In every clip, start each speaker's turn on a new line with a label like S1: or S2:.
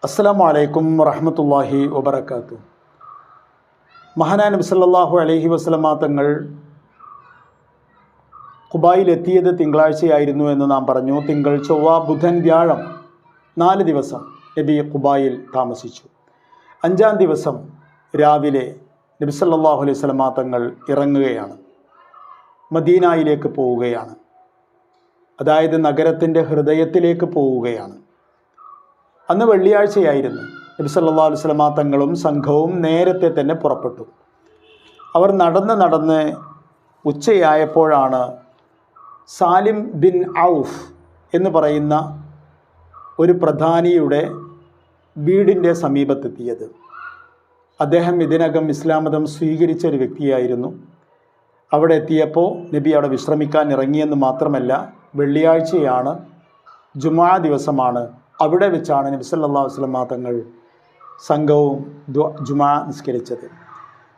S1: അസ്സലാമു അലൈക്കും വറഹ്മത്തുള്ളാഹി വബറകാതുഹു. മഹാനായ നബി സല്ലല്ലാഹു അലൈഹി വസല്ലമ തങ്ങൾ ഖുബായിൽ എത്തിയത് തിങ്കളാഴ്ചയായിരുന്നു എന്ന് നാം പറഞ്ഞു. തിങ്കൾ, ചൊവ്വ, ബുധൻ, വ്യാഴം 4 ദിവസം നബി ഖുബായിൽ താമസിച്ചു. 5-ാം ദിവസം രാവിലെ നബി സല്ലല്ലാഹു അലൈഹി വസല്ലമ തങ്ങൾ ഇറങ്ങുകയാണ്, മദീനയിലേക്ക് പോവുകയാണ്. അതായത് നഗരത്തിൻ്റെ ഹൃദയത്തിലേക്ക് പോവുകയാണ്. അന്ന് വെള്ളിയാഴ്ചയായിരുന്നു. നബി സല്ലല്ലാഹു അലൈഹി വസല്ലമ തങ്ങളും സംഘവും നേരത്തെ തന്നെ പുറപ്പെട്ടു. അവർ നടന്ന് ഉച്ചയായപ്പോഴാണ് സാലിം ബിൻ ഔഫ് എന്ന് പറയുന്ന ഒരു പ്രധാനിയുടെ വീടിൻ്റെ സമീപത്തെത്തിയത്. അദ്ദേഹം ഇതിനകം ഇസ്ലാം മതം സ്വീകരിച്ച ഒരു വ്യക്തിയായിരുന്നു. അവിടെ എത്തിയപ്പോൾ നബി അവിടെ വിശ്രമിക്കാൻ ഇറങ്ങിയെന്ന് മാത്രമല്ല, വെള്ളിയാഴ്ചയാണ്, ജുമുഅ ദിവസമാണ്. അവിടെ വെച്ചാണ് നബി സല്ലല്ലാഹു അലൈഹി വസല്ലമ തങ്ങൾ സംഘവും ജുമുഅ നിസ്കരിച്ചത്.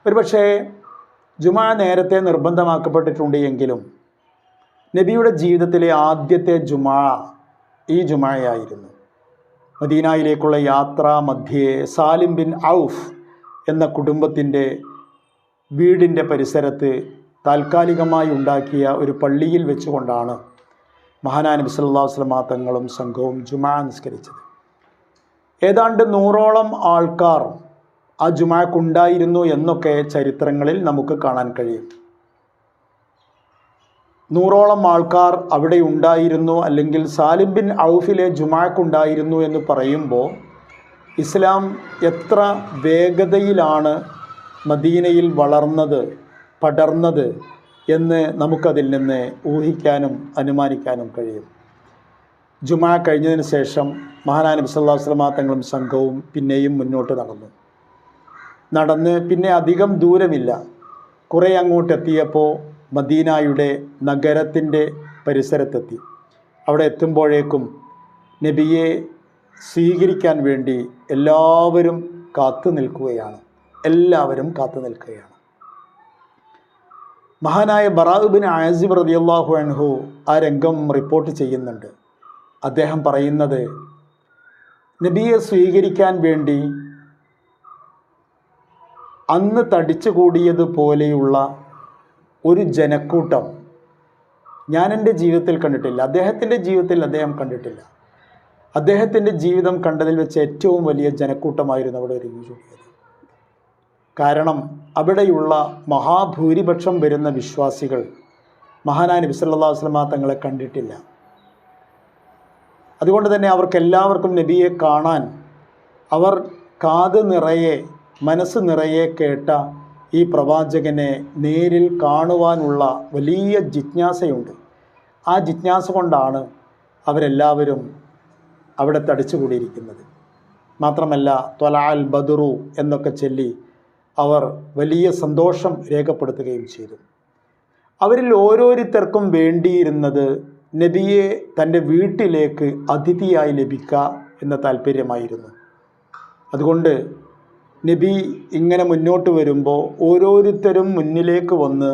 S1: ഒരുപക്ഷേ ജുമുഅ നേരത്തെ നിർബന്ധമാക്കപ്പെട്ടിട്ടുണ്ട് എങ്കിലും നബിയുടെ ജീവിതത്തിലെ ആദ്യത്തെ ജുമുഅ ഈ ജുമുഅയായിരുന്നു. മദീനയിലേക്കുള്ള യാത്ര മധ്യേ സാലിം ബിൻ ഔഫ് എന്ന കുടുംബത്തിൻ്റെ വീടിൻ്റെ പരിസരത്ത് താൽക്കാലികമായി ഉണ്ടാക്കിയ ഒരു പള്ളിയിൽ വെച്ചുകൊണ്ടാണ് മഹാനായ നബി സല്ലല്ലാഹു അലൈഹി വസല്ലമ തങ്ങളും സംഘവും ജുമുഅ നിസ്കരിച്ചത്. ഏതാണ്ട് 100ഓളം ആൾക്കാർ ആ ജുമുഅക്കുണ്ടായിരുന്നു എന്നൊക്കെ ചരിത്രങ്ങളിൽ നമുക്ക് കാണാൻ കഴിയും. 100ഓളം ആൾക്കാർ അവിടെ ഉണ്ടായിരുന്നു, അല്ലെങ്കിൽ സാലിം ബിൻ ഔഫിലെ ജുമുഅക്കുണ്ടായിരുന്നു എന്ന് പറയുമ്പോൾ ഇസ്ലാം എത്ര വേഗതയിലാണ് മദീനയിൽ വളർന്നത്, പടർന്നത് എന്ന് നമുക്കതിൽ നിന്ന് ഊഹിക്കാനും അനുമാനിക്കാനും കഴിയും. ജുമുഅ കഴിഞ്ഞതിന് ശേഷം മഹാനായ നബി സല്ലല്ലാഹു അലൈഹി വസല്ലമ തങ്ങളും സംഘവും പിന്നെയും മുന്നോട്ട് നടന്ന് പിന്നെ അധികം ദൂരമില്ല, കുറേ അങ്ങോട്ടെത്തിയപ്പോൾ മദീനയുടെ നഗരത്തിൻ്റെ പരിസരത്തെത്തി. അവിടെ എത്തുമ്പോഴേക്കും നബിയെ സ്വീകരിക്കാൻ വേണ്ടി എല്ലാവരും കാത്തു നിൽക്കുകയാണ്. മഹാനായ ബറാഅ് ബിൻ ആസിബ് റളിയല്ലാഹു അൻഹു ആ രംഗം റിപ്പോർട്ട് ചെയ്യുന്നുണ്ട്. അദ്ദേഹം പറയുന്നത്, നബിയെ സ്വീകരിക്കാൻ വേണ്ടി അന്ന് തടിച്ചുകൂടിയതുപോലെയുള്ള ഒരു ജനക്കൂട്ടം ഞാൻ എൻ്റെ ജീവിതത്തിൽ കണ്ടിട്ടില്ല. അദ്ദേഹത്തിൻ്റെ ജീവിതത്തിൽ അദ്ദേഹം കണ്ടിട്ടില്ല. അദ്ദേഹത്തിൻ്റെ ജീവിതം കണ്ടതിൽ വെച്ച് ഏറ്റവും വലിയ ജനക്കൂട്ടമായിരുന്നു അവിടെ ഒരുങ്ങിക്കൂടിയത്. കാരണം അവിടെയുള്ള മഹാഭൂരിപക്ഷം വരുന്ന വിശ്വാസികൾ മഹാനായ നബി സല്ലല്ലാഹു അലൈഹി വസല്ലമ തങ്ങളെ കണ്ടിട്ടില്ല. അതുകൊണ്ട് തന്നെ അവർക്കെല്ലാവർക്കും നബിയെ കാണാൻ, അവർ കാത് നിറയെ മനസ്സ് നിറയെ കേട്ട ഈ പ്രവാചകനെ നേരിൽ കാണുവാനുള്ള വലിയ ജിജ്ഞാസയുണ്ട്. ആ ജിജ്ഞാസ കൊണ്ടാണ് അവരെല്ലാവരും അവിടെ തടിച്ചുകൂടിയിരിക്കുന്നത്. മാത്രമല്ല ത്വലഅൽ ബദ്റു എന്നൊക്കെ ചൊല്ലി അവർ വലിയ സന്തോഷം രേഖപ്പെടുത്തുകയും ചെയ്തു. അവരിൽ ഓരോരുത്തർക്കും വേണ്ടിയിരുന്നത് നബിയെ തൻ്റെ വീട്ടിലേക്ക് അതിഥിയായി ലഭിക്കുക എന്ന താല്പര്യമായിരുന്നു. അതുകൊണ്ട് നബി ഇങ്ങനെ മുന്നോട്ട് വരുമ്പോൾ ഓരോരുത്തരും മുന്നിലേക്ക് വന്ന്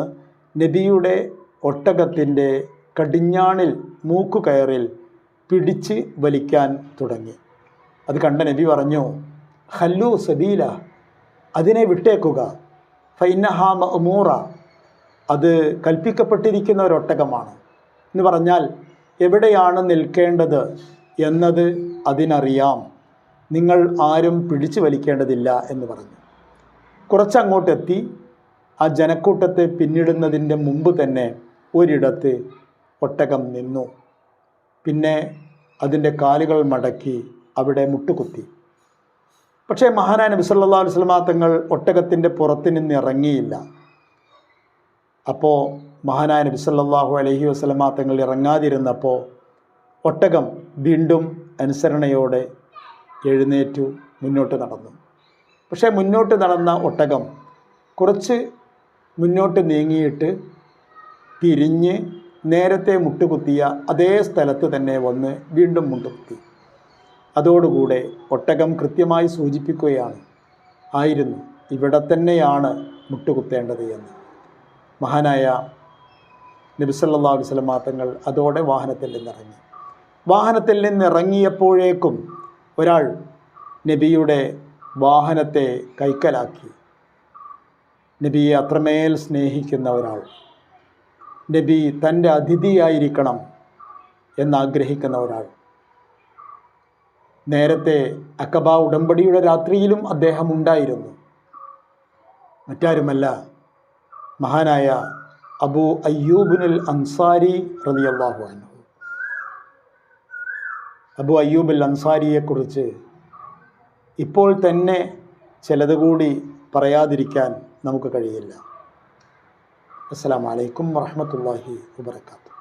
S1: നബിയുടെ ഒട്ടകത്തിൻ്റെ കടിഞ്ഞാണിൽ, മൂക്കുകയറിൽ പിടിച്ച് വലിക്കാൻ തുടങ്ങി. അത് കണ്ട നബി പറഞ്ഞു, ഹല്ലു സബീല, അതിനെ വിട്ടേക്കുക, ഫൈനഹാ മഅ്മൂറ, അത് കൽപ്പിക്കപ്പെട്ടിരിക്കുന്ന ഒരൊട്ടകമാണ് എന്ന് പറഞ്ഞാൽ എവിടെയാണ് നിൽക്കേണ്ടത് എന്നത് അതിനറിയാം, നിങ്ങൾ ആരും പിടിച്ചു വലിക്കേണ്ടതില്ല എന്ന് പറഞ്ഞു. കുറച്ചങ്ങോട്ടെത്തി ആ ജനക്കൂട്ടത്തെ പിന്നിടുന്നതിൻ്റെ മുമ്പ് തന്നെ ഒരിടത്ത് ഒട്ടകം നിന്നു. പിന്നെ അതിൻ്റെ കാലുകൾ മടക്കി അവിടെ മുട്ടുകുത്തി. പക്ഷേ മഹാനായ നബി സല്ലല്ലാഹു അലൈഹി വസല്ലമ തങ്ങൾ ഒട്ടകത്തിൻ്റെ പുറത്ത് നിന്ന് ഇറങ്ങിയില്ല. അപ്പോൾ മഹാനായ നബി സല്ലല്ലാഹു അലൈഹി വസല്ലമ തങ്ങൾ ഇറങ്ങാതിരുന്നപ്പോൾ ഒട്ടകം വീണ്ടും അനുസരണയോടെ എഴുന്നേറ്റു മുന്നോട്ട് നടന്നു. പക്ഷേ മുന്നോട്ട് നടന്ന ഒട്ടകം കുറച്ച് മുന്നോട്ട് നീങ്ങിയിട്ട് തിരിഞ്ഞ് നേരത്തെ മുട്ടുകുത്തിയ അതേ സ്ഥലത്ത് തന്നെ വന്ന് വീണ്ടും മുട്ടുകുത്തി. അതോടുകൂടെ ഒട്ടകം കൃത്യമായി സൂചിപ്പിക്കുകയാണ്, ആയിരുന്നു ഇവിടെ തന്നെയാണ് മുട്ടുകുത്തേണ്ടത് എന്ന്. മഹാനായ നബി സല്ലല്ലാഹു അലൈഹി വസല്ലമ തങ്ങൾ അതോടെ വാഹനത്തിൽ നിന്നിറങ്ങി. വാഹനത്തിൽ നിന്നിറങ്ങിയപ്പോഴേക്കും ഒരാൾ നബിയുടെ വാഹനത്തെ കൈക്കലാക്കി. നബിയെ അത്രമേൽ സ്നേഹിക്കുന്ന ഒരാൾ, നബി തൻ്റെ അതിഥിയായിരിക്കണം എന്നാഗ്രഹിക്കുന്ന ഒരാൾ. നേരത്തെ അഖബ ഉടമ്പടിയുടെ രാത്രിയിലും അദ്ദേഹം ഉണ്ടായിരുന്നു. മറ്റാരുമല്ല, മഹാനായ അബൂ അയ്യൂബിനുൽ അൻസാരി റളിയല്ലാഹു അൻഹു. അബൂ അയ്യൂബുൽ അൻസാരിയെക്കുറിച്ച് ഇപ്പോൾ തന്നെ ചിലത് കൂടി പറയാതിരിക്കാൻ നമുക്ക് കഴിയില്ല. അസ്സലാമു അലൈക്കും വറഹ്മത്തുള്ളാഹി വബറകാതുഹു.